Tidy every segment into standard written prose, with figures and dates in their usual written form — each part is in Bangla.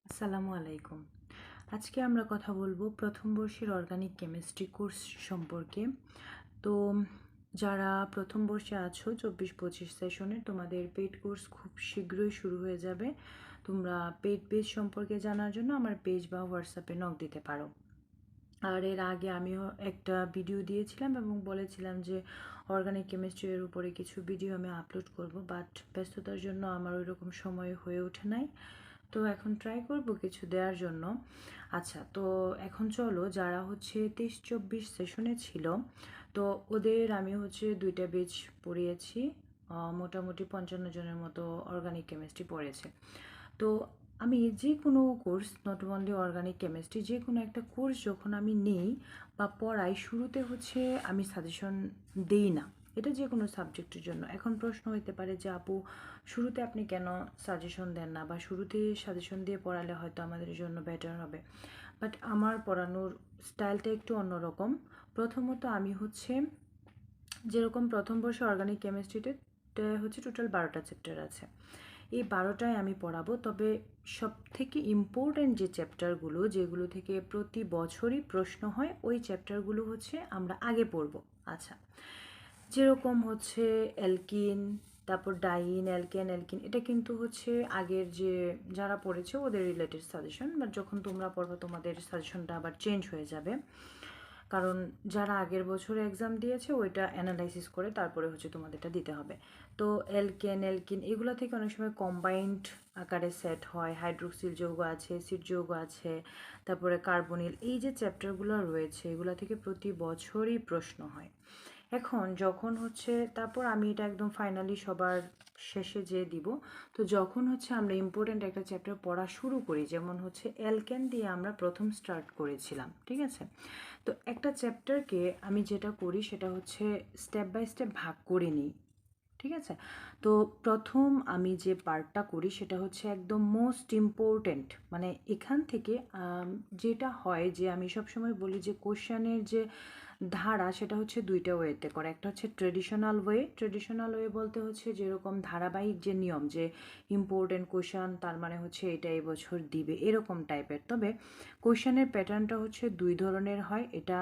আসসালামু আলাইকুম। আজকে আমরা কথা বলবো প্রথম বর্ষের অর্গানিক কেমিস্ট্রি কোর্স সম্পর্কে। তো যারা প্রথম বর্ষে আছো 24-25 সেশনে তোমাদের পেইড কোর্স খুব শীঘ্রই শুরু হয়ে যাবে। তোমরা পেইড বেস সম্পর্কে জানার জন্য আমার পেজ বা হোয়াটসঅ্যাপে নক দিতে পারো। আর এর আগে আমিও একটা ভিডিও দিয়েছিলাম এবং বলেছিলাম যে অর্গানিক কেমিস্ট্রির উপরে কিছু ভিডিও আমি আপলোড করব, বাট ব্যস্ততার জন্য আমার ওই রকম সময় হয়ে ওঠে নাই। তো এখন ট্রাই করব কিছু দেওয়ার জন্য। আচ্ছা, তো এখন চলো, যারা হচ্ছে 23-24 সেশনে ছিল, তো ওদের আমি হচ্ছে 2টা বেচ পড়িয়েছি। মোটামুটি 55 জনের মতো অর্গানিক কেমিস্ট্রি পড়েছে। তো আমি যে কোনো course, not only organic chemistry, যে কোনো একটা কোর্স যখন আমি নেই বা পড়াই, শুরুতে হচ্ছে আমি সাজেশন দিই না। এটা যে কোনো সাবজেক্টের জন্য। এখন প্রশ্ন হতে পারে যে আপু, শুরুতে আপনি কেন সাজেশন দেন না, বা শুরুতে সাজেশন দিয়ে পড়ালে হয়তো আমাদের জন্য বেটার হবে। বাট আমার পড়ানোর স্টাইলটা একটু অন্যরকম। প্রথমত আমি হচ্ছে, যেরকম প্রথম বর্ষে অর্গানিক কেমিস্ট্রিতে হচ্ছে টোটাল 12টা চ্যাপ্টার আছে। এই 12টায় আমি পড়াবো, তবে সবথেকে ইম্পর্ট্যান্ট যে চ্যাপ্টারগুলো, যেগুলো থেকে প্রতি বছরই প্রশ্ন হয়, ওই চ্যাপ্টারগুলো হচ্ছে আমরা আগে পড়ব। আচ্ছা, যেরকম হচ্ছে অ্যালকিন, তারপর ডাইন, অ্যালকিন, এটা কিন্তু হচ্ছে আগের যে যারা পড়েছে ওদের রিলেটেড সাজেশন, বাট যখন তোমরা পড়বে তোমাদের সাজেশনটা আবার চেঞ্জ হয়ে যাবে। কারণ যারা আগের বছর এক্সাম দিয়েছে ওইটা অ্যানালাইসিস করে তারপরে হচ্ছে তোমাদেরটা দিতে হবে। তো অ্যালকিন এগুলো থেকে অনেক সময় কম্বাইন্ড আকারে সেট হয়। হাইড্রোক্সিল যৌগ আছে, অ্যাসিড যৌগ আছে, তারপরে কার্বনিল, এই যে চ্যাপ্টারগুলো রয়েছে এগুলো থেকে প্রতি বছরই প্রশ্ন হয়। এখন যখন হচ্ছে, তারপর আমি এটা একদম ফাইনালি সবার শেষে যেয়ে দিব। তো যখন হচ্ছে আমরা ইম্পর্ট্যান্ট একটা চ্যাপ্টার পড়া শুরু করি, যেমন হচ্ছে অ্যালকেন দিয়ে আমরা প্রথম স্টার্ট করেছিলাম, ঠিক আছে? তো একটা চ্যাপ্টারকে আমি যেটা করি সেটা হচ্ছে স্টেপ বাই স্টেপ ভাগ করে নিই, ঠিক আছে? তো প্রথম আমি যে পার্টটা করি সেটা হচ্ছে একদম মোস্ট ইম্পর্ট্যান্ট। মানে এখান থেকে যেটা হয় যে আমি সবসময় বলি যে কোশ্চেনের যে ধারা সেটা হচ্ছে 2টা ওয়েতে করে। একটা হচ্ছে ট্রেডিশনাল ওয়ে বলতে হচ্ছে যেরকম ধারাবাহিক যে নিয়ম, যে ইম্পর্টেন্ট কোশ্চেন তার মানে হচ্ছে এটা এবছর দিবে, এরকম টাইপের। তবে কোশ্চেনের প্যাটার্নটা হচ্ছে 2 ধরনের হয়। এটা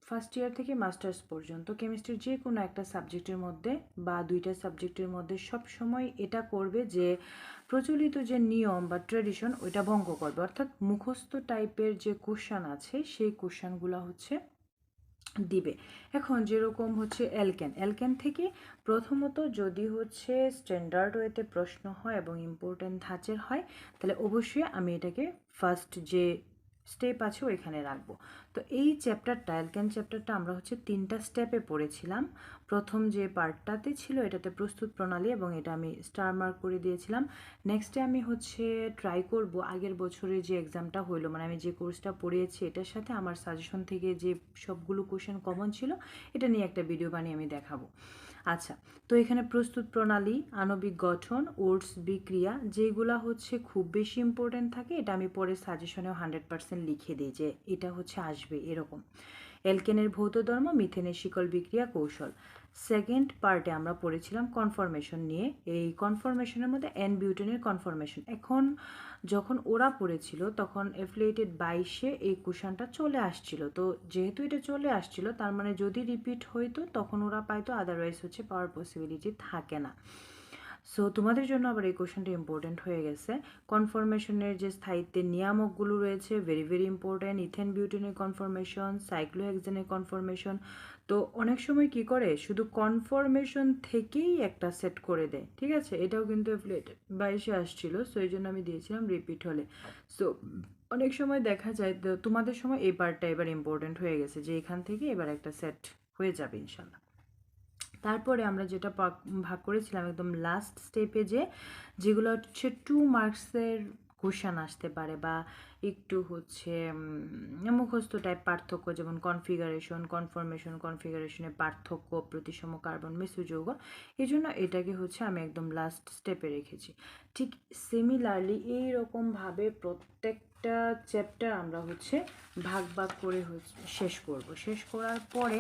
ফার্স্ট ইয়ার থেকে মাস্টার্স পর্যন্ত কেমিস্ট্রির যে কোনো একটা সাবজেক্টের মধ্যে বা 2টা সাবজেক্টের মধ্যে সব সময় এটা করবে যে প্রচলিত যে নিয়ম বা ট্রেডিশন ওইটা ভঙ্গ করবে, অর্থাৎ মুখস্থ টাইপের যে কোশ্চেন আছে সেই কোশ্চেনগুলো হচ্ছে দিবে। এখন যেরকম হচ্ছে অ্যালকেন থেকে প্রথমত যদি হচ্ছে স্ট্যান্ডার্ড ওয়েতে প্রশ্ন হয় এবং ইম্পর্টেন্ট ধাঁচের হয়, তাহলে অবশ্যই আমি এটাকে ফার্স্ট যে স্টেপ আছে ওইখানে রাখবো। তো এই চ্যাপ্টারটা, অ্যালকেন চ্যাপ্টারটা আমরা হচ্ছে 3টা স্টেপে পড়েছিলাম। প্রথম যে পার্টটাতে ছিল এটাতে প্রস্তুত প্রণালী, এবং এটা আমি স্টার মার্ক করে দিয়েছিলাম। নেক্সটে আমি হচ্ছে ট্রাই করব আগের বছরে যে এক্সামটা হইলো, মানে আমি যে কোর্সটা পড়িয়েছি এটার সাথে আমার সাজেশন থেকে যে সবগুলো কোশ্চেন কমন ছিল এটা নিয়ে একটা ভিডিও বানিয়ে আমি দেখাবো। আচ্ছা, তো এখানে প্রস্তুত প্রণালী, আণবিক গঠন, ওটস বিক্রিয়া, যেগুলা হচ্ছে খুব বেশি ইম্পর্টেন্ট থাকে, এটা আমি পরে সাজেশনেও 100% লিখে দিই যে এটা হচ্ছে আসবে এরকম। অ্যালকেনের ভৌত ধর্ম, মিথেনের শিকল বিক্রিয়া কৌশল। সেকেন্ড পার্টে আমরা পড়েছিলাম কনফরমেশন নিয়ে। এই কনফরমেশনের মধ্যে এন বিউটেনের কনফরমেশন। এখন যখন ওরা পড়েছিল তখন অ্যাফিলিয়েটেড 22-এ এই কোশ্চেনটা চলে আসছিল। তো যেহেতু এটা চলে আসছিল তার মানে যদি রিপিট হইতো তখন ওরা পাইতো, আদারওয়াইজ হচ্ছে পাওয়ার পসিবিলিটি থাকে না। সো তোমাদের জন্য আবার এই কোশ্চেনটা ইম্পর্টেন্ট হয়ে গেছে। কনফরমেশনের যে স্থায়িত্বের নিয়ামকগুলো রয়েছে, ভেরি ভেরি ইম্পর্টেন্ট। ইথেন বিউটেনের কনফরমেশন, সাইক্লোহেক্সেনের কনফরমেশন। তো অনেক সময় কি করে, শুধু কনফরমেশন থেকেই একটা সেট করে দেয়, ঠিক আছে? এটাও কিন্তু অ্যাফিলিয়েটেড 22-এ আসছিল, সো এই জন্য আমি দিয়েছিলাম রিপিট হলে। সো অনেক সময় দেখা যায়, তো তোমাদের সময় এই পার্টটা এবার ইম্পর্টেন্ট হয়ে গেছে যে এখান থেকে এবার একটা সেট হয়ে যাবে ইনশাল্লাহ। তারপরে আমরা যেটা ভাগ করেছিলাম একদম লাস্ট স্টেপে, যেগুলো হচ্ছে 2 মার্কসের কোশ্চেন আসতে পারে, বা একটু হচ্ছে মুখস্থ টাইপ পার্থক্য, যেমন কনফিগারেশনের পার্থক্য, প্রতিসম কার্বন মেসোযৌগ। এই জন্য এটাকে হচ্ছে আমি একদম লাস্ট স্টেপে রেখেছি। ঠিক সিমিলারলি এইরকমভাবে প্রত্যেকটা চ্যাপ্টার আমরা হচ্ছে ভাগ ভাগ করে শেষ করব। শেষ করার পরে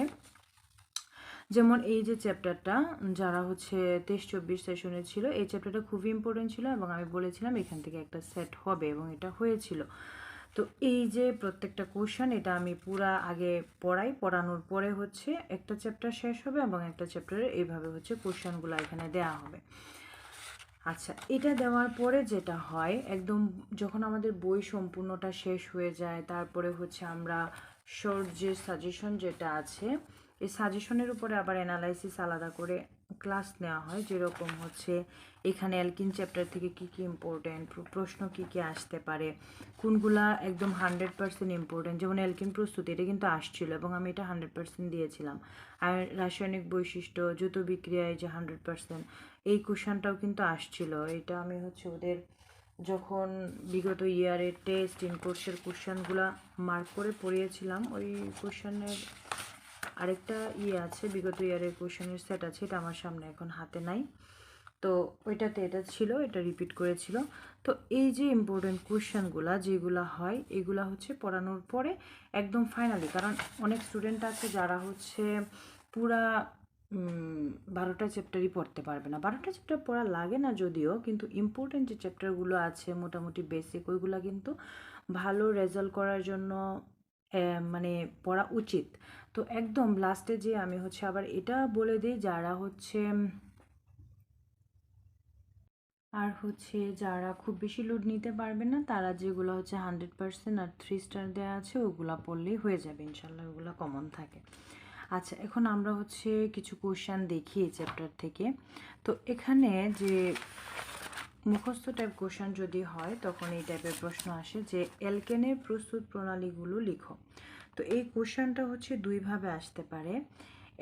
যেমন এই যে চ্যাপ্টারটা যারা হচ্ছে 23-24 সেশনে ছিল, এই চ্যাপ্টারটা খুবই ইম্পর্টেন্ট ছিল এবং আমি বলেছিলাম এখান থেকে একটা সেট হবে এবং এটা হয়েছিল। তো এই যে প্রত্যেকটা কোশ্চেন এটা আমি পুরা আগে পড়ানোর পরে হচ্ছে একটা চ্যাপ্টার শেষ হবে এবং একটা চ্যাপ্টারে এইভাবে হচ্ছে কোশ্চেনগুলো এখানে দেওয়া হবে। আচ্ছা, এটা দেওয়ার পরে যেটা হয় একদম যখন আমাদের বই সম্পূর্ণটা শেষ হয়ে যায়, তারপরে হচ্ছে আমরা শর্ট যে সাজেশন যেটা আছে এই সাজেশনের উপরে আবার অ্যানালাইসিস আলাদা করে ক্লাস নেওয়া হয়। যেরকম হচ্ছে এখানে অ্যালকিন চ্যাপ্টার থেকে কী কী ইম্পর্টেন্ট প্রশ্ন কী কী আসতে পারে, কোনগুলা একদম 100% ইম্পর্টেন্ট। যেমন অ্যালকিন প্রস্তুতি এটা কিন্তু আসছিল এবং আমি এটা 100% দিয়েছিলাম। আর রাসায়নিক বৈশিষ্ট্য দ্রুত বিক্রিয়ায় যে 100%, এই কোশ্চেনটাও কিন্তু আসছিল। এটা আমি হচ্ছে ওদের যখন বিগত ইয়ারের টেস্ট ইন কোর্সের কোশ্চেনগুলো মার্ক করে পড়িয়েছিলাম, ওই কোশ্চেনের আরেকটা আছে, বিগত ইয়ারের কোশ্চেনের সেট আছে, এটা আমার সামনে এখন হাতে নাই। তো ওইটাতে এটা ছিল, এটা রিপিট করেছিল। তো এই যে ইম্পর্টেন্ট কোশ্চেনগুলো যেগুলো হয় এগুলা হচ্ছে পড়ানোর পরে একদম ফাইনালি, কারণ অনেক স্টুডেন্ট আছে যারা হচ্ছে পুরা 12টা চ্যাপ্টারই পড়তে পারবে না। 12টা চ্যাপ্টার পড়া লাগে না যদিও, কিন্তু ইম্পর্টেন্ট যে চ্যাপ্টারগুলো আছে মোটামুটি বেসিক, ওইগুলো কিন্তু ভালো রেজাল্ট করার জন্য মানে পড়া উচিত। তো একদম লাস্টে যে আমি হচ্ছে আবার এটা বলে দিই, যারা হচ্ছে আর হচ্ছে যারা খুব বেশি লোড নিতে পারবে না তারা যেগুলো হচ্ছে 100% আর 3 স্টার দেওয়া আছে ওগুলা পড়লেই হয়ে যাবে ইনশাল্লাহ, ওগুলো কমন থাকে। আচ্ছা, এখন আমরা হচ্ছে কিছু কোশ্চেন দেখি এই চ্যাপ্টার থেকে। তো এখানে যে মুখস্থ টাইপ কোশ্চেন যদি হয় তখন এই টাইপের প্রশ্ন আসে যে অ্যালকেনের প্রস্তুত প্রণালীগুলো লিখো। তো এই কোশ্চেনটা হচ্ছে দুইভাবে আসতে পারে।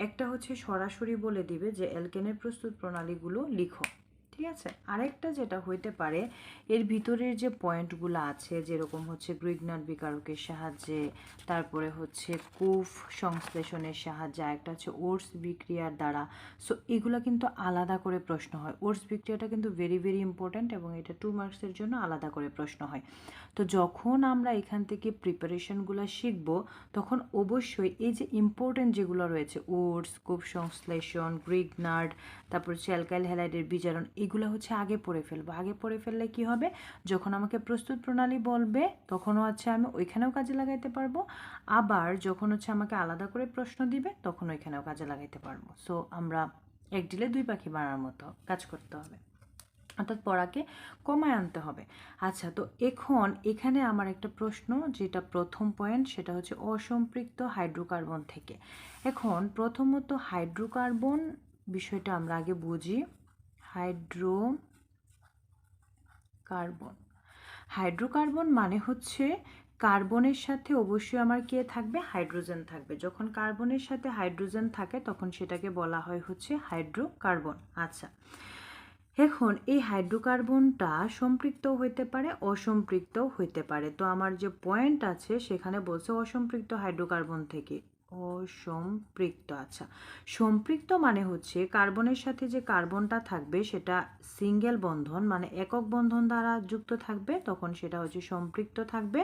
একটা হচ্ছে সরাসরি বলে দিবে যে অ্যালকেনের প্রস্তুত প্রণালীগুলো লিখো, ঠিক আছে। আরেকটা যেটা হইতে পারে এর ভিতরের যে পয়েন্টগুলো আছে, যেরকম হচ্ছে গ্রিগনার বিকারকের সাহায্যে, তারপরে হচ্ছে কুফ সংশ্লেষণের সাহায্যে, একটা হচ্ছে ওটস বিক্রিয়ার দ্বারা। সো এগুলো কিন্তু আলাদা করে প্রশ্ন হয়। ওটস বিক্রিয়াটা কিন্তু ভেরি ভেরি ইম্পর্ট্যান্ট এবং এটা 2 মার্কসের জন্য আলাদা করে প্রশ্ন হয়। তো যখন আমরা এখান থেকে প্রিপারেশনগুলো শিখব তখন অবশ্যই এই যে ইম্পর্টেন্ট যেগুলো রয়েছে ওটস, কুফ সংশ্লেষণ, গ্রিগনার্ড, তারপর হচ্ছে অ্যালকাইল হ্যালাইডের বিজারণ, এগুলো হচ্ছে আগে পড়ে ফেলবো। আগে পড়ে ফেললে কি হবে, যখন আমাকে প্রস্তুত প্রণালী বলবে তখনও হচ্ছে আমি ওইখানেও কাজে লাগাইতে পারবো, আবার যখন হচ্ছে আমাকে আলাদা করে প্রশ্ন দিবে তখন ওইখানেও কাজে লাগাইতে পারবো। সো আমরা এক ডিলে দুই পাখি মারার মতো কাজ করতে হবে, অর্থাৎ পড়াকে কমায় আনতে হবে। আচ্ছা, তো এখন এখানে আমার একটা প্রশ্ন, যেটা প্রথম পয়েন্ট, সেটা হচ্ছে অসম্পৃক্ত হাইড্রোকার্বন থেকে। এখন প্রথমত হাইড্রোকার্বন বিষয়টা আমরা আগে বুঝি। হাইড্রোকার্বন মানে হচ্ছে কার্বনের সাথে অবশ্যই আমার কে থাকবে, হাইড্রোজেন থাকবে। যখন কার্বনের সাথে হাইড্রোজেন থাকে তখন সেটাকে বলা হয় হচ্ছে হাইড্রোকার্বন। আচ্ছা, এখন এই হাইড্রোকার্বনটা সম্পৃক্ত হইতে পারে, অসম্পৃক্তও হইতে পারে। তো আমার যে পয়েন্ট আছে সেখানে বলছে অসম্পৃক্ত হাইড্রোকার্বন থেকে। অসম্পৃক্ত, আচ্ছা, সম্পৃক্ত মানে হচ্ছে কার্বনের সাথে যে কার্বনটা থাকবে সেটা সিঙ্গেল বন্ধন মানে একক বন্ধন দ্বারা যুক্ত থাকবে, তখন সেটা হচ্ছে সম্পৃক্ত থাকবে।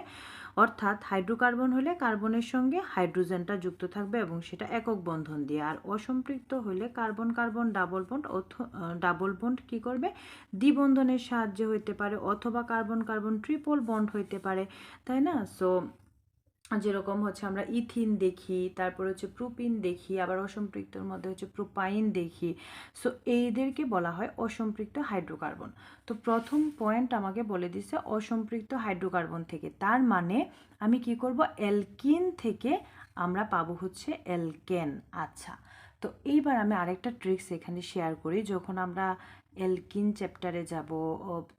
অর্থাৎ হাইড্রোকার্বন হলে কার্বনের সঙ্গে হাইড্রোজেনটা যুক্ত থাকবে এবং সেটা একক বন্ধন দিয়ে। আর অসম্পৃক্ত হলে কার্বন কার্বন ডাবল বন্ড কি করবে, দ্বিবন্ধনের সাহায্যে হইতে পারে, অথবা কার্বন কার্বন ট্রিপল বন্ড হইতে পারে, তাই না। সো যেরকম হচ্ছে আমরা ইথিন দেখি, তারপর হচ্ছে প্রোপিন দেখি, আবার অসম্পৃক্তর মধ্যে হচ্ছে প্রোপাইন দেখি। সো এইদেরকে বলা হয় অসম্পৃক্ত হাইড্রোকার্বন। তো প্রথম পয়েন্ট আমাকে বলে দিছে অসম্পৃক্ত হাইড্রোকার্বন থেকে, তার মানে আমি কি করব, অ্যালকিন থেকে আমরা পাবো হচ্ছে অ্যালকেন। আচ্ছা, তো এইবার আমি আরেকটা ট্রিক্স এখানে শেয়ার করি। যখন আমরা অ্যালকিন চ্যাপ্টারে যাব,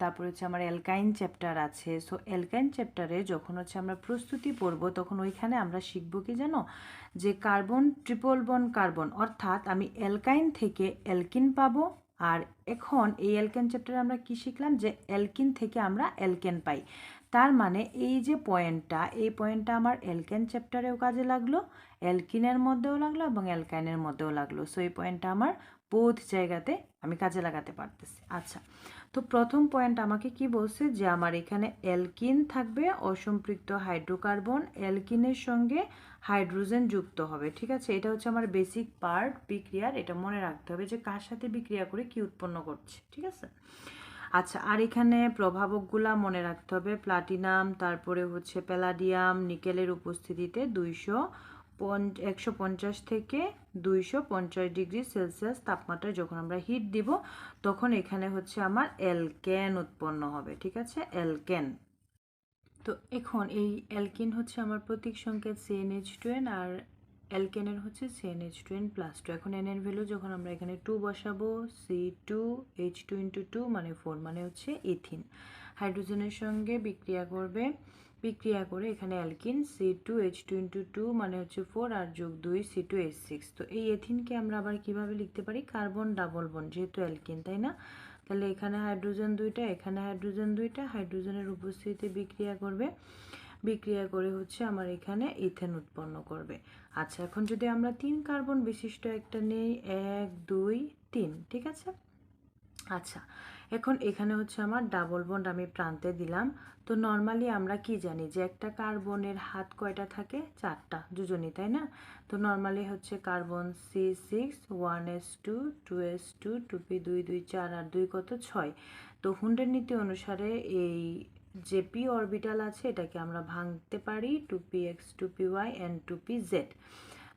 তারপর হচ্ছে আমার অ্যালকাইন চ্যাপ্টার আছে। সো অ্যালকাইন চ্যাপ্টারে যখন হচ্ছে আমরা প্রস্তুতি পড়ব তখন ওইখানে আমরা শিখব কি জানো, যে কার্বন ট্রিপল বন্ড কার্বন, অর্থাৎ আমি অ্যালকাইন থেকে অ্যালকিন পাবো। আর এখন এই অ্যালকেন চ্যাপ্টারে আমরা কি শিখলাম, যে অ্যালকিন থেকে আমরা অ্যালকেন পাই। তার মানে এই যে পয়েন্টটা, এই পয়েন্টটা আমার অ্যালকেন চ্যাপ্টারেও কাজে লাগলো, অ্যালকিনের মধ্যেও লাগলো এবং অ্যালকাইনের মধ্যেও লাগলো। সো এই পয়েন্টটা আমার বোধ জায়গাতে আমি কাজে লাগাতে পারতেছি। আচ্ছা, তো প্রথম পয়েন্ট আমাকে কি বলছে যে আমার এখানে অ্যালকিন থাকবে, অসম্পৃক্ত হাইড্রোকার্বন, অ্যালকিনের সঙ্গে হাইড্রোজেন যুক্ত হবে। ঠিক আছে, এটা হচ্ছে আমার বেসিক পার্ট বিক্রিয়ার, এটা মনে রাখতে হবে যে কার সাথে বিক্রিয়া করে কি উৎপন্ন করছে। ঠিক আছে, আচ্ছা, আর এখানে প্রভাবকগুলা মনে রাখতে হবে, প্লাটিনাম, তারপরে হচ্ছে প্যালাডিয়াম, নিকেলের উপস্থিতিতে 150 থেকে 250 ডিগ্রি সেলসিয়াস তাপমাত্রায় যখন আমরা হিট দিব তখন এখানে হচ্ছে আমার অ্যালকেন উৎপন্ন হবে। ঠিক আছে, অ্যালকেন। তো এখন এই অ্যালকিন হচ্ছে আমার প্রতীক সংকেত CnH2n, আর অ্যালকেনের হচ্ছে CnH2n+2। এখন n এর ভ্যালু যখন আমরা এখানে 2 বসাবো, C2H2 × 2 মানে 4, মানে হচ্ছে ইথিন। হাইড্রোজেনের সঙ্গে বিক্রিয়া করবে, বিক্রিয়া করে এখানে অ্যালকিন C2H2 × 2 মানে হচ্ছে 4 আর যোগ 2 C2H6। তো এই এথিনকে আমরা আবার কিভাবে লিখতে পারি, কার্বন ডাবল বন্ড, যেহেতু অ্যালকিন, তাই না? তাহলে এখানে হাইড্রোজেন 2টা, এখানে হাইড্রোজেন 2টা, হাইড্রোজেনের উপস্থিতিতে বিক্রিয়া করবে, বিক্রিয়া করে হচ্ছে আমার এখানে ইথেন উৎপন্ন করবে। আচ্ছা, এখন যদি আমরা 3 কার্বন বিশিষ্ট একটা নেই, 1 2 3, ঠিক আছে। আচ্ছা, এখন এখানে হচ্ছে আমার ডাবল বন্ড আমি প্রান্তে দিলাম। তো নর্মালি আমরা কি জানি যে একটা কার্বনের হাত কয়টা থাকে, 4টা, যোজনী, তাই না? তো নর্মালি হচ্ছে carbon C6 1s2 2s2 2p2 2 4 আর 2 কত 6। তো হুন্ডের নীতি অনুসারে এই যে পি অরবিটাল আছে এটাকে আমরা ভাঙতে পারি 2px 2py and 2pz।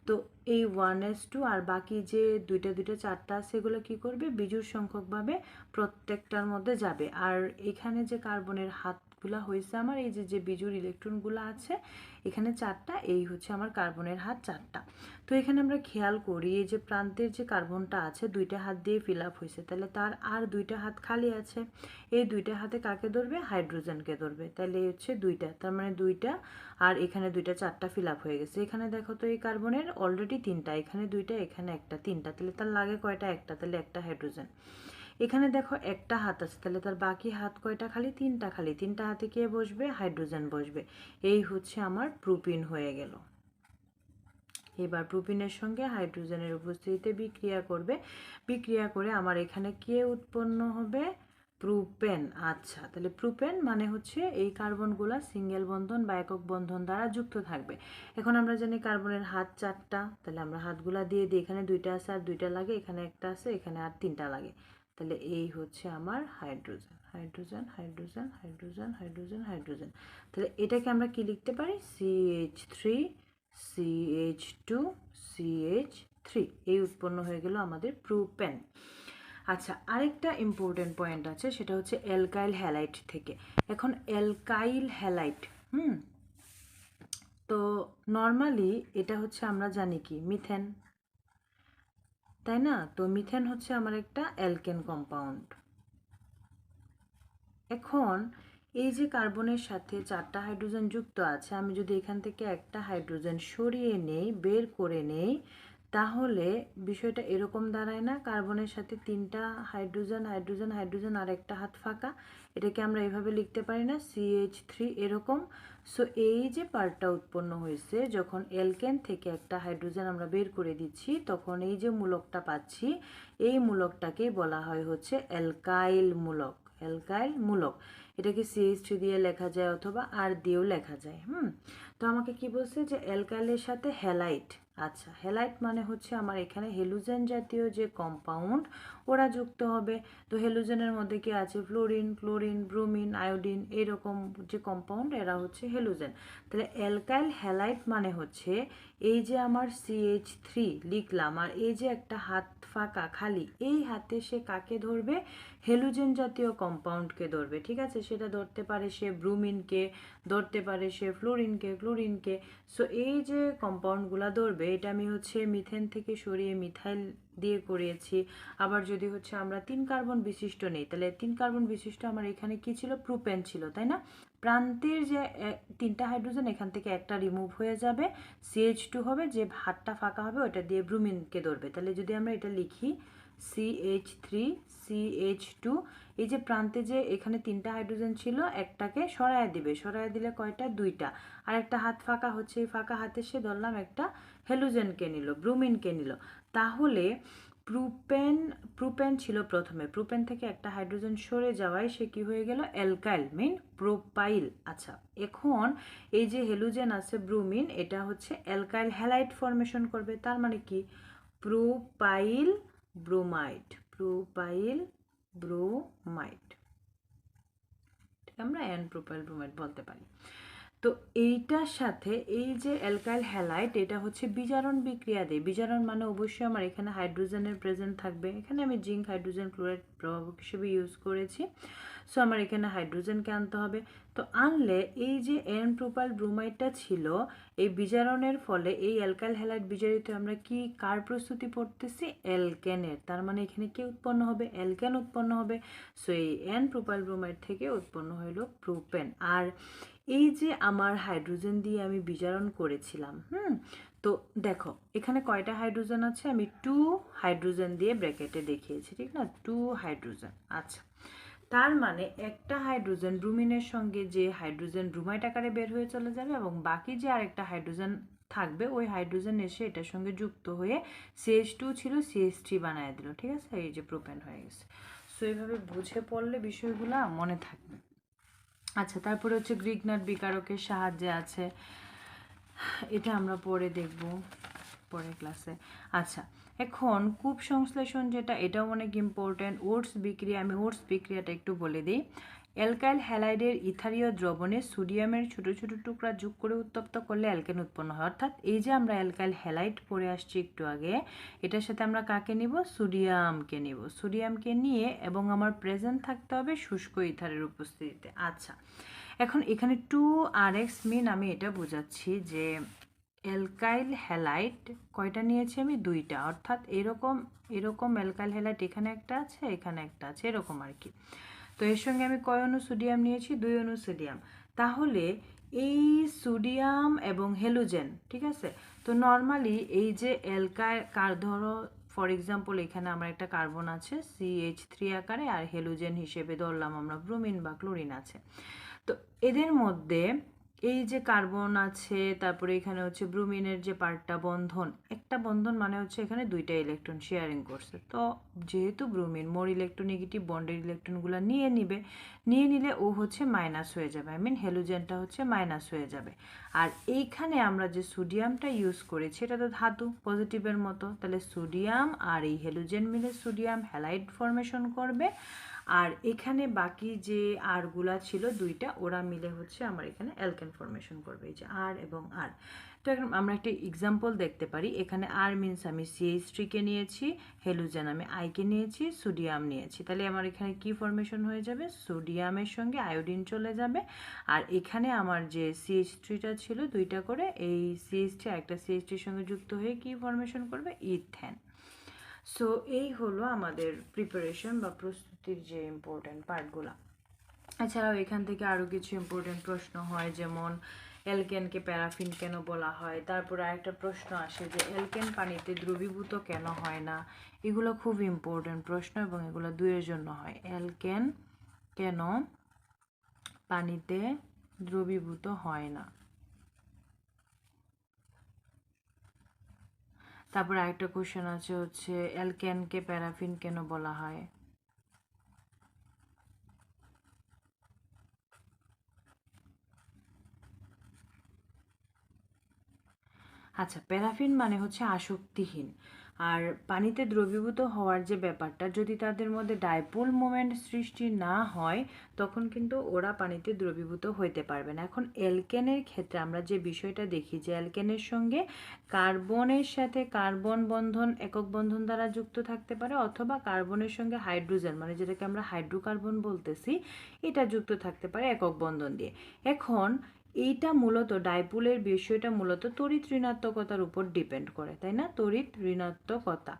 তো এই 1s2 আর বাকি যে দুইটা 4টা আছে এগুলো কি করবে, বিজোড় সংখ্যকভাবে প্রত্যেকটার মধ্যে যাবে। আর এখানে যে কার্বনের হাতগুলা হয়েছে আমার, এই যে বিজোড় ইলেকট্রনগুলো আছে এখানে 4টা, এই হচ্ছে আমার কার্বনের হাত 4টা। তো এখানে আমরা খেয়াল করি এই যে প্রান্তের যে কার্বনটা আছে 2টা হাত দিয়ে ফিল আপ হয়েছে, তাহলে তার আর 2টা হাত খালি আছে। এই 2টা হাতে কাকে ধরবে, হাইড্রোজেনকে ধরবে। তাহলে এই হচ্ছে 2টা, তার মানে 2টা, আর এখানে 2টা 4টা ফিল আপ হয়ে গেছে। এখানে দেখো তো এই কার্বনের অলরেডি 3টা, এখানে 2টা, এখানে একটা, 3টা, তাহলে তার লাগে কয়টা, একটা, তাহলে একটা হাইড্রোজেন। এখানে দেখো একটা হাত আছে, তাহলে তার বাকি হাত কয়টা খালি, 3টা খালি, 3টা হাতে কে বসবে, হাইড্রোজেন বসবে। এই হচ্ছে আমার প্রোপিন হয়ে গেল। এবার প্রোপিনের সঙ্গে হাইড্রোজেনের উপস্থিতিতে বিক্রিয়া করবে, বিক্রিয়া করে আমার এখানে কে উৎপন্ন হবে, প্রোপেন। আচ্ছা, তাহলে প্রোপেন মানে হচ্ছে এই কার্বনগুলো সিঙ্গেল বন্ধন বা একক বন্ধন দ্বারা যুক্ত থাকবে। এখন আমরা জানি কার্বনের হাত 4টা, তাহলে আমরা হাতগুলা দিয়ে দিই, এখানে 2টা আছে আর 2টা লাগে, এখানে একটা আছে, এখানে আর 3টা লাগে। তাহলে এই হচ্ছে আমার hydrogen, hydrogen, hydrogen, hydrogen, hydrogen, hydrogen. তাহলে এটাকে আমরা কি লিখতে পারি, CH3 CH2 CH3, এই উৎপন্ন হয়ে গেল আমাদের প্রোপেন। আচ্ছা, আরেকটা ইম্পর্টেন্ট পয়েন্ট আছে, সেটা হচ্ছে অ্যালকাইল হ্যালাইড থেকে। এখন অ্যালকাইল হ্যালাইড, তো নর্মালি এটা হচ্ছে আমরা জানি কি মিথেন, তাই না? তো মিথেন হচ্ছে আমার একটা অ্যালকেন কম্পাউন্ড। এখন এই যে কার্বনের সাথে 4টা হাইড্রোজেন যুক্ত আছে, আমি যদি এখান থেকে একটা হাইড্রোজেন সরিয়ে নেই, বের করে নেই, তাহলে বিষয়টা এরকম দাঁড়ায় না, কার্বনের সাথে 3টা হাইড্রোজেন, হাইড্রোজেন, হাইড্রোজেন আর একটা হাত ফাঁকা, এটাকে আমরা এভাবে লিখতে পারি না, CH3 এরকম। সো এই যে পার্টটা উৎপন্ন হয়েছে, যখন অ্যালকেন থেকে একটা হাইড্রোজেন আমরা বের করে দিচ্ছি তখন এই যে মূলকটা পাচ্ছি, এই মূলকটাকেই বলা হয় হচ্ছে অ্যালকাইল মূলক, অ্যালকাইল মূলক। এটাকে CH3 দিয়ে লেখা যায় অথবা আর দিয়েও লেখা যায়। তো আমাকে কি বলছে যে অ্যালকাইলের সাথে হ্যালাইট। আচ্ছা, হ্যালাইট মানে হচ্ছে আমার এখানে হেলুজেন জাতীয় যে কম্পাউন্ড ওরা যুক্ত হবে। তো হেলুজেনের মধ্যে কি আছে, ফ্লোরিন, ক্লোরিন, ব্রোমিন, আয়োডিন, এরকম যে কম্পাউন্ড এরা হচ্ছে হেলুজেন। তাহলে অ্যালকাইল হ্যালাইট মানে হচ্ছে এই যে আমার CH3 লিখলাম আর এই যে একটা হাত ফাঁকা খালি, এই হাতে সে কাকে ধরবে, হেলুজেন জাতীয় কম্পাউন্ডকে ধরবে। ঠিক আছে, সেটা ধরতে পারে সে ব্রুমিনকে, ধরতে পারে সে ফ্লোরিনকে, ক্লোরিনকে। সো এই যে কম্পাউন্ডগুলো ধরবে, এটা আমি হচ্ছে মিথেন থেকে সরিয়ে মিথাইল দিয়ে করিয়েছি। আবার যদি হচ্ছে আমরা 3 কার্বন বিশিষ্ট নেই, তাহলে 3 কার্বন বিশিষ্ট আমার এখানে কি ছিল, প্রোপেন ছিল, তাই না? প্রান্তের যে 3টা হাইড্রোজেন, এখান থেকে একটা রিমুভ হয়ে যাবে, CH2 হবে, যে হাতটা ফাঁকা হবে ওটা দিয়ে ব্রুমিনকে ধরবে। তাহলে যদি আমরা এটা লিখি CH3 CH2, এই যে প্রান্তে যে এখানে 3টা হাইড্রোজেন ছিল, একটাকে সরায় দিবে, সরায় দিলে কয়টা, 2টা, আর একটা হাত ফাঁকা হচ্ছে, এই ফাঁকা হাতে সে ধরলাম একটা হেলুজেনকে নিল, ব্রোমিনকে নিল। তাহলে প্রোপেন ছিল প্রথমে, প্রোপেন থেকে একটা হাইড্রোজেন সরে যাওয়ায় সে কি হয়ে গেল, অ্যালকাইল, মিন প্রোপাইল। আচ্ছা, এখন এই যে হেলুজেন আছে ব্রুমিন, এটা হচ্ছে অ্যালকাইল হ্যালাইড ফর্মেশন করবে, তার মানে কি প্রোপাইল ব্রোমাইড, প্রোপাইল ব্রোমাইড, ঠিক আমরা অ্যান প্রোপাইল ব্রোমাইড বলতে পারি। তো এইটার সাথে এই যে অ্যালকাইল হ্যালাইড, এটা হচ্ছে বিজারণ বিক্রিয়া দেয়। বিজারণ মানে অবশ্যই আমার এখানে হাইড্রোজেনের প্রেজেন্ট থাকবে। এখানে আমি জিঙ্ক হাইড্রোজেন ক্লোরাইড প্রভাবক হিসেবে ইউজ করেছি, সো আমার এখানে হাইড্রোজেনকে আনতে হবে। তো আনলে এই যে এন প্রোপাইল ব্রোমাইডটা ছিল, এই বিজারণের ফলে এই অ্যালকাইল হ্যালাইড বিজারিত আমরা কি কার প্রস্তুতি পড়তেছি, অ্যালকেনের। তার মানে এখানে কি উৎপন্ন হবে, অ্যালকেন উৎপন্ন হবে। সো এই এন প্রোপাইল ব্রোমাইড থেকে উৎপন্ন হইল প্রোপেন। আর এই যে আমার হাইড্রোজেন দিয়ে আমি বিজারণ করেছিলাম, তো দেখো এখানে কয়টা হাইড্রোজেন আছে, আমি 2 হাইড্রোজেন দিয়ে ব্র্যাকেটে দেখিয়েছি, ঠিক না, 2 হাইড্রোজেন। আচ্ছা, তার মানে একটা হাইড্রোজেন ব্রুমিনের সঙ্গে যে হাইড্রোজেন ব্রুমাইড আকারে বের হয়ে চলে যাবে, এবং বাকি যে আরেকটা হাইড্রোজেন থাকবে ওই হাইড্রোজেন এসে এটার সঙ্গে যুক্ত হয়ে CH2 ছিল CH3 বানায় দিল, ঠিক আছে, এই যে প্রোপেন হয়ে গেছে। সো এইভাবে বুঝে পড়লে বিষয়গুলো মনে থাকবে। আচ্ছা, তারপরে হচ্ছে গ্রিগনাট বিকারকের সাহায্যে আছে, এটা আমরা পরে দেখব পরের ক্লাসে। আচ্ছা, এখন কূপ সংশ্লেষণ যেটা, এটাও অনেক ইম্পর্ট্যান্ট। ওটস বিক্রিয়া, আমি ওটস বিক্রিয়াটা একটু বলে দিই। অ্যালকাইল হ্যালাইডের ইথারীয় দ্রবণে সোডিয়ামের ছোট ছোট টুকরা যোগ করে উত্তপ্ত করলে অ্যালকেন উৎপন্ন হয়। অর্থাৎ এই যে আমরা অ্যালকাইল হ্যালাইড পড়ে আসছি একটু আগে, এটার সাথে আমরা কাকে নিব, সোডিয়ামকে নিব। সোডিয়ামকে নিয়ে এবং আমার প্রেজেন্ট থাকতে হবে শুষ্ক ইথারের উপস্থিতিতে। আচ্ছা, এখন এখানে 2RX মিন আমি এটা বোঝাচ্ছি যে অ্যালকাইল হ্যালাইড কয়টা নিয়েছি আমি, 2টা। অর্থাৎ এরকম এরকম অ্যালকাইল হ্যালাইড এখানে একটা আছে, এখানে একটা আছে, এরকম আর কি। তো এর সঙ্গে আমি কয় অণু সোডিয়াম নিয়েছি, 2 অণু সোডিয়াম। তাহলে এই সোডিয়াম এবং হেলোজেন, ঠিক আছে। তো নর্মালি এই যে অ্যালকাইল ধরো ফর এক্সাম্পল এখানে আমার একটা কার্বন আছে CH3 আকারে, আর হেলোজেন হিসেবে ধরলাম আমরা ব্রোমিন বা ক্লোরিন আছে। তো এদের মধ্যে এই যে কার্বন আছে, তারপরে এখানে হচ্ছে ব্রোমিনের যে পার্টটা বন্ধন, একটা বন্ধন মানে হচ্ছে এখানে 2টা ইলেকট্রন শেয়ারিং করছে। তো যেহেতু ব্রোমিন মোর ইলেকট্রোনেগেটিভ বন্ডের ইলেকট্রনগুলো নিয়ে নিলে ও হচ্ছে মাইনাস হয়ে যাবে, আই মিন হেলোজেনটা হচ্ছে মাইনাস হয়ে যাবে। আর এইখানে আমরা যে সোডিয়ামটা ইউজ করেছি এটা তো ধাতু পজিটিভের মতো, তাহলে সোডিয়াম আর এই হেলোজেন মিলে সোডিয়াম হ্যালাইড ফর্মেশন করবে। আর এখানে বাকি যে আরগুলা ছিল 2টা, ওরা মিলে হচ্ছে আমার এখানে অ্যালকেন ফর্মেশন করবে, এই যে আর এবং আর। তো এখন আমরা একটা এক্সাম্পল দেখতে পারি। এখানে আর মিনস আমি CH3 কে নিয়েছি, হেলোজেন আমি আইকে নিয়েছি, সোডিয়াম নিয়েছি, তাহলে আমার এখানে কি ফর্মেশন হয়ে যাবে, সোডিয়ামের সঙ্গে আয়োডিন চলে যাবে। আর এখানে আমার যে CH3টা ছিল 2টা করে, এই CH3 একটা CH3 সঙ্গে যুক্ত হয়ে কি ফর্মেশন করবে, ইথেন। সো এই হলো আমাদের প্রিপারেশন বা প্রস্তুতির যে ইম্পর্টেন্ট পার্টগুলো। এছাড়াও এখান থেকে আরও কিছু ইম্পর্টেন্ট প্রশ্ন হয়, যেমন অ্যালকেনকে প্যারাফিন কেন বলা হয়। তারপরে আরেকটা প্রশ্ন আসে যে অ্যালকেন পানিতে দ্রবীভূত কেন হয় না। এগুলো খুব ইম্পর্টেন্ট প্রশ্ন এবং এগুলো 2-এর জন্য হয়। অ্যালকেন কেন পানিতে দ্রবীভূত হয় না। তারপরে আরেকটা কোশ্চেন আছে হচ্ছে অ্যালকেনকে প্যারাফিন কেন বলা হয়। আচ্ছা, প্যারাফিন মানে হচ্ছে আসক্তিহীন। আর পানিতে দ্রবীভূত হওয়ার যে ব্যাপারটা, যদি তাদের মধ্যে ডাইপোল মোমেন্ট সৃষ্টি না হয় তখন কিন্তু ওরা পানিতে দ্রবীভূত হইতে পারবে না। এখন অ্যালকেনের ক্ষেত্রে আমরা যে বিষয়টা দেখি যে অ্যালকেনের সঙ্গে কার্বনের সাথে কার্বন বন্ধন একক বন্ধন দ্বারা যুক্ত থাকতে পারে, অথবা কার্বনের সঙ্গে হাইড্রোজেন মানে যেটাকে আমরা হাইড্রোকার্বন বলতেছি, এটা যুক্ত থাকতে পারে একক বন্ধন দিয়ে। এখন এইটা মূলত ডাইপোলের বিষয়টা মূলত তড়িৎ ঋণাত্মকতার উপর ডিপেন্ড করে, তাই না, তড়িৎ ঋণাত্মকতা।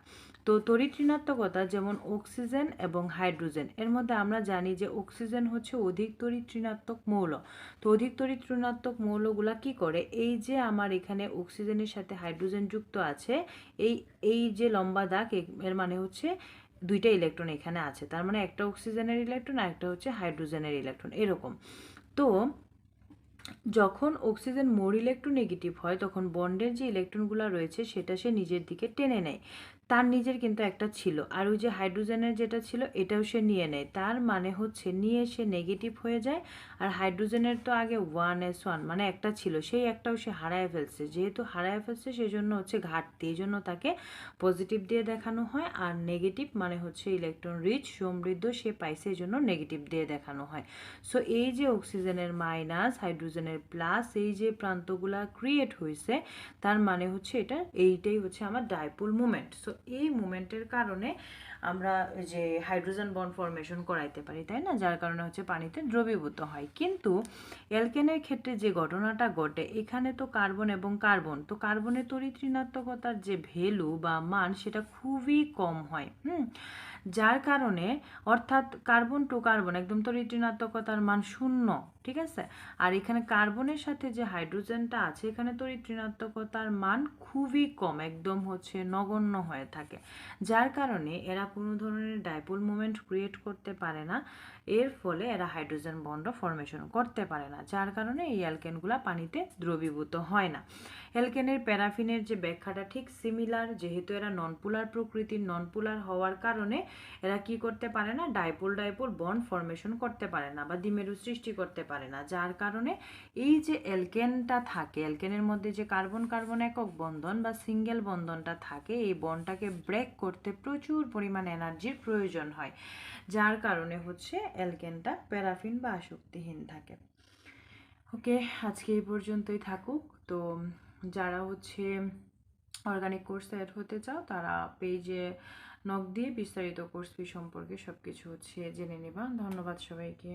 তো তড়িৎ ঋণাত্মকতা যেমন অক্সিজেন এবং হাইড্রোজেন, এর মধ্যে আমরা জানি যে অক্সিজেন হচ্ছে অধিক তড়িৎ ঋণাত্মক মৌল। তো অধিক তড়িৎ ঋণাত্মক মৌলগুলা কি করে, এই যে আমার এখানে অক্সিজেনের সাথে হাইড্রোজেন যুক্ত আছে, এই যে লম্বা দাগ এর মানে হচ্ছে 2টা ইলেকট্রন এখানে আছে, তার মানে একটা অক্সিজেনের ইলেকট্রন আর একটা হচ্ছে হাইড্রোজেনের ইলেকট্রন, এরকম। তো যখন অক্সিজেন মোর ইলেকট্রোনেগেটিভ হয় তখন বন্ডের যে ইলেকট্রনগুলো রয়েছে সেটা সে নিজের দিকে টেনে নেয়। তার নিজের কিন্তু একটা ছিল, আর ওই যে হাইড্রোজেনের যেটা ছিল এটাও সে নিয়ে নেয়। তার মানে হচ্ছে নিয়ে সে নেগেটিভ হয়ে যায়, আর হাইড্রোজেনের তো আগে 1s1 মানে একটা ছিল, সেই একটাও সে হারায় ফেলছে। যেহেতু হারায় ফেলছে সেই জন্য হচ্ছে ঘাটতি, এই জন্য তাকে পজিটিভ দিয়ে দেখানো হয়। আর নেগেটিভ মানে হচ্ছে ইলেকট্রন রিচ সমৃদ্ধ, সে পাইছে এই জন্য নেগেটিভ দিয়ে দেখানো হয়। সো এই যে অক্সিজেনের মাইনাস হাইড্রোজেনের প্লাস এই যে প্রান্তগুলা ক্রিয়েট হয়েছে, তার মানে হচ্ছে এইটাই হচ্ছে আমার ডাইপোল মুভমেন্ট। সো এই মুভমেন্টের কারণে আমরা যে হাইড্রোজেন বন্ড ফরমেশন করাইতে পারি, তাই না, যার কারণে হচ্ছে পানিতে দ্রবীভূত হয়। কিন্তু অ্যালকেনের ক্ষেত্রে যে ঘটনাটা ঘটে, এখানে তো কার্বন এবং কার্বন, তো কার্বনের তড়িৎ ঋণাত্মকতার যে ভ্যালু বা মান সেটা খুবই কম হয়। যার কারণে অর্থাৎ কার্বন টু কার্বন একদম তড়িৎ ঋণাত্মকতার মান 0, ঠিক আছে। আর এখানে কার্বনের সাথে যে হাইড্রোজেনটা আছে এখানে তড়িৎ ঋণাত্মকতার মান খুবই কম, একদম হচ্ছে নগণ্য হয়ে থাকে। যার কারণে এরা কোনো ধরনের ডাইপোল মোমেন্ট ক্রিয়েট করতে পারে না, এর ফলে এরা হাইড্রোজেন বন্ড ফরমেশন করতে পারে না, যার কারণে এই অ্যালকেনগুলো পানিতে দ্রবীভূত হয় না। অ্যালকেনের প্যারাফিনের যে ব্যাখ্যাটা ঠিক সিমিলার, যেহেতু এরা ননপোলার প্রকৃতির, ননপোলার হওয়ার কারণে এরা কি করতে পারে না, ডাইপোল ডাইপোল বন্ড ফরমেশন করতে পারে না বা দ্বিমেরু সৃষ্টি করতে পারে না। যার কারণে এই যে অ্যালকেনটা থাকে, অ্যালকেনের মধ্যে যে কার্বন কার্বন একক বন্ধন বা সিঙ্গেল বন্ধনটা থাকে, এই বন্ডটাকে ব্রেক করতে প্রচুর পরিমাণ এনার্জির প্রয়োজন হয়, যার কারণে হচ্ছে অ্যালকেনটা প্যারাফিন বা আসক্তিহীন থাকে। ওকে, আজকে এই পর্যন্তই থাকুক। তো যারা হচ্ছে অর্গানিক কোর্সে অ্যাড হতে চাও তারা পেজে নক দিয়ে বিস্তারিত কোর্স ফি সম্পর্কে সব কিছু হচ্ছে জেনে নেবা। ধন্যবাদ সবাইকে।